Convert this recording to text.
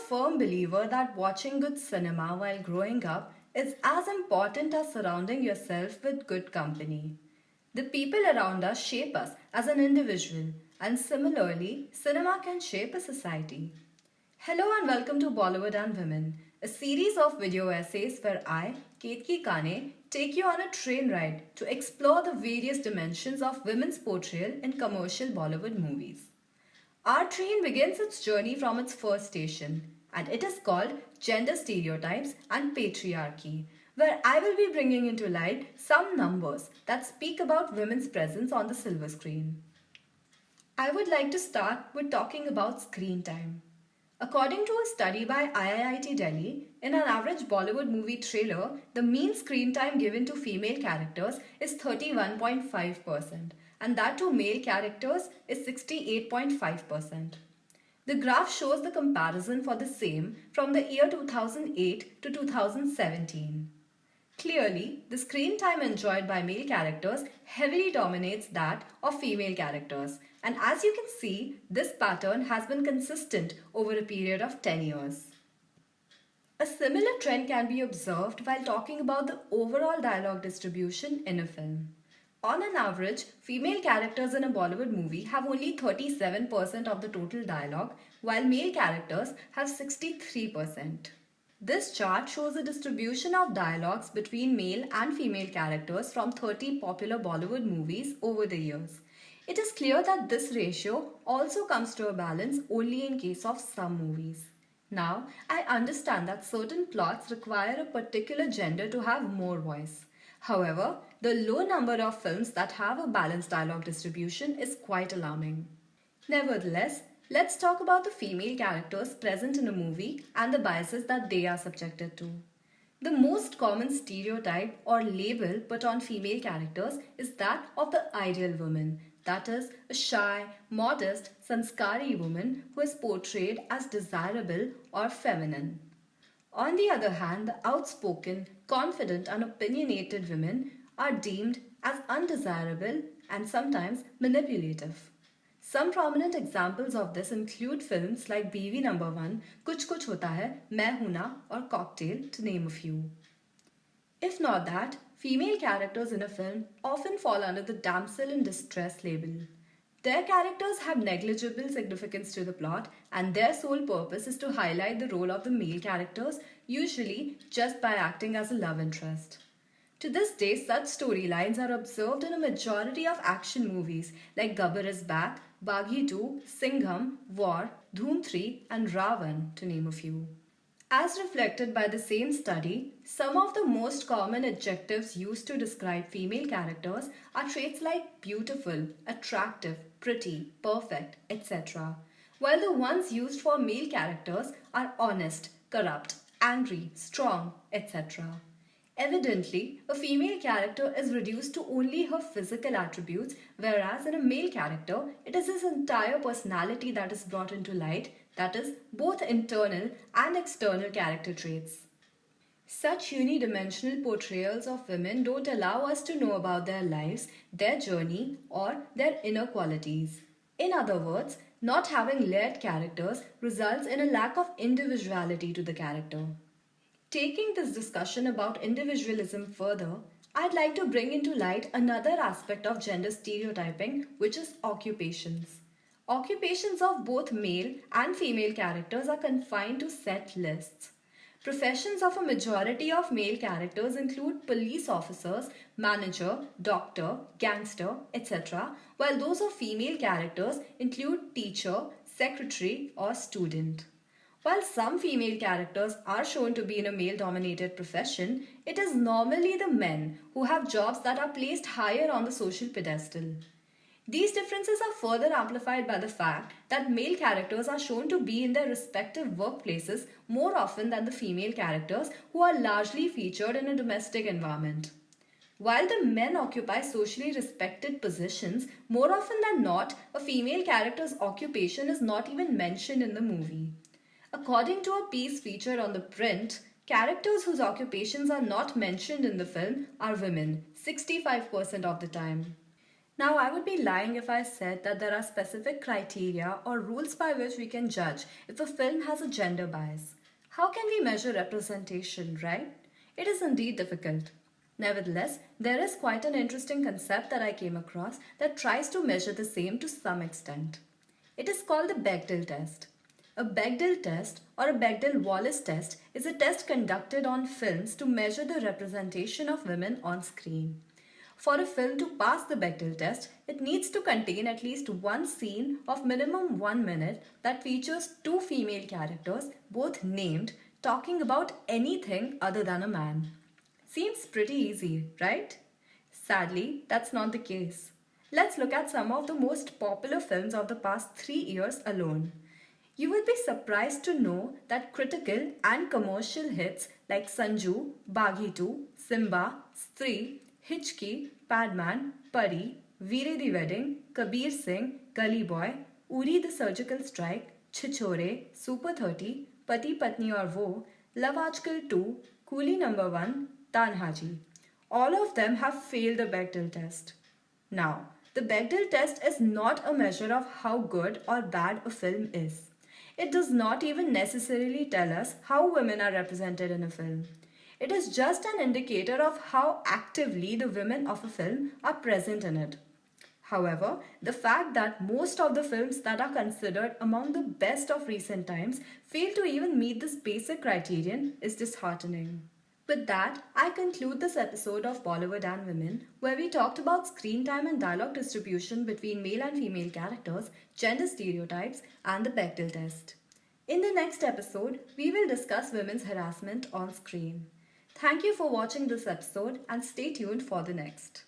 firm believer that watching good cinema while growing up is as important as surrounding yourself with good company. The people around us shape us as an individual, and similarly, cinema can shape a society. Hello and welcome to Bollywood and Women, a series of video essays where I, Ketki Kane, take you on a train ride to explore the various dimensions of women's portrayal in commercial Bollywood movies. Our train begins its journey from its first station, and it is called Gender Stereotypes and Patriarchy, where I will be bringing into light some numbers that speak about women's presence on the silver screen. I would like to start with talking about screen time. According to a study by IIT Delhi, in an average Bollywood movie trailer, the mean screen time given to female characters is 31.5%, and that to male characters is 68.5%. The graph shows the comparison for the same from the year 2008 to 2017. Clearly, the screen time enjoyed by male characters heavily dominates that of female characters, and as you can see, this pattern has been consistent over a period of 10 years. A similar trend can be observed while talking about the overall dialogue distribution in a film. On an average, female characters in a Bollywood movie have only 37% of the total dialogue, while male characters have 63%. This chart shows the distribution of dialogues between male and female characters from 30 popular Bollywood movies over the years. It is clear that this ratio also comes to a balance only in case of some movies. Now, I understand that certain plots require a particular gender to have more voice. However, the low number of films that have a balanced dialogue distribution is quite alarming. Nevertheless, let's talk about the female characters present in a movie and the biases that they are subjected to. The most common stereotype or label put on female characters is that of the ideal woman, that is, a shy, modest, sanskari woman who is portrayed as desirable or feminine. On the other hand, the outspoken, confident, and opinionated women are deemed as undesirable and sometimes manipulative. Some prominent examples of this include films like BV Number 1, Kuch Kuch Hota Hai, Main Hoon Na, or Cocktail, to name a few. If not that, female characters in a film often fall under the damsel in distress label. Their characters have negligible significance to the plot, and their sole purpose is to highlight the role of the male characters, usually just by acting as a love interest. To this day, such storylines are observed in a majority of action movies like Gabbar is Back, Baghi 2, Singham, War, Dhoom 3, and Ravan, to name a few. As reflected by the same study, some of the most common adjectives used to describe female characters are traits like beautiful, attractive, pretty, perfect, etc., while the ones used for male characters are honest, corrupt, angry, strong, etc. Evidently, a female character is reduced to only her physical attributes, whereas in a male character, it is his entire personality that is brought into light, that is, both internal and external character traits. Such unidimensional portrayals of women don't allow us to know about their lives, their journey, or their inner qualities. In other words, not having layered characters results in a lack of individuality to the character. Taking this discussion about individualism further, I'd like to bring into light another aspect of gender stereotyping, which is occupations. Occupations of both male and female characters are confined to set lists. Professions of a majority of male characters include police officers, manager, doctor, gangster, etc., while those of female characters include teacher, secretary, or student. While some female characters are shown to be in a male-dominated profession, it is normally the men who have jobs that are placed higher on the social pedestal. These differences are further amplified by the fact that male characters are shown to be in their respective workplaces more often than the female characters who are largely featured in a domestic environment. While the men occupy socially respected positions, more often than not, a female character's occupation is not even mentioned in the movie. According to a piece featured on the print, characters whose occupations are not mentioned in the film are women, 65% of the time. Now, I would be lying if I said that there are specific criteria or rules by which we can judge if a film has a gender bias. How can we measure representation, right? It is indeed difficult. Nevertheless, there is quite an interesting concept that I came across that tries to measure the same to some extent. It is called the Bechdel test. A Bechdel test or a Bechdel-Wallace test is a test conducted on films to measure the representation of women on screen. For a film to pass the Bechdel test, it needs to contain at least one scene of minimum 1 minute that features two female characters, both named, talking about anything other than a man. Seems pretty easy, right? Sadly, that's not the case. Let's look at some of the most popular films of the past 3 years alone. You will be surprised to know that critical and commercial hits like Sanju, Baghi 2, Simba, Stree, Hichki, Padman, Pari, Veere the Wedding, Kabir Singh, Gully Boy, Uri the Surgical Strike, Chichore, Super 30, Pati Patni Aur Wo, Love Aajkal 2, Coolie Number 1, Tanhaji. All of them have failed the Bechdel test. Now, the Bechdel test is not a measure of how good or bad a film is. It does not even necessarily tell us how women are represented in a film. It is just an indicator of how actively the women of a film are present in it. However, the fact that most of the films that are considered among the best of recent times fail to even meet this basic criterion is disheartening. With that, I conclude this episode of Bollywood and Women, where we talked about screen time and dialogue distribution between male and female characters, gender stereotypes, and the Bechdel test. In the next episode, we will discuss women's harassment on screen. Thank you for watching this episode and stay tuned for the next.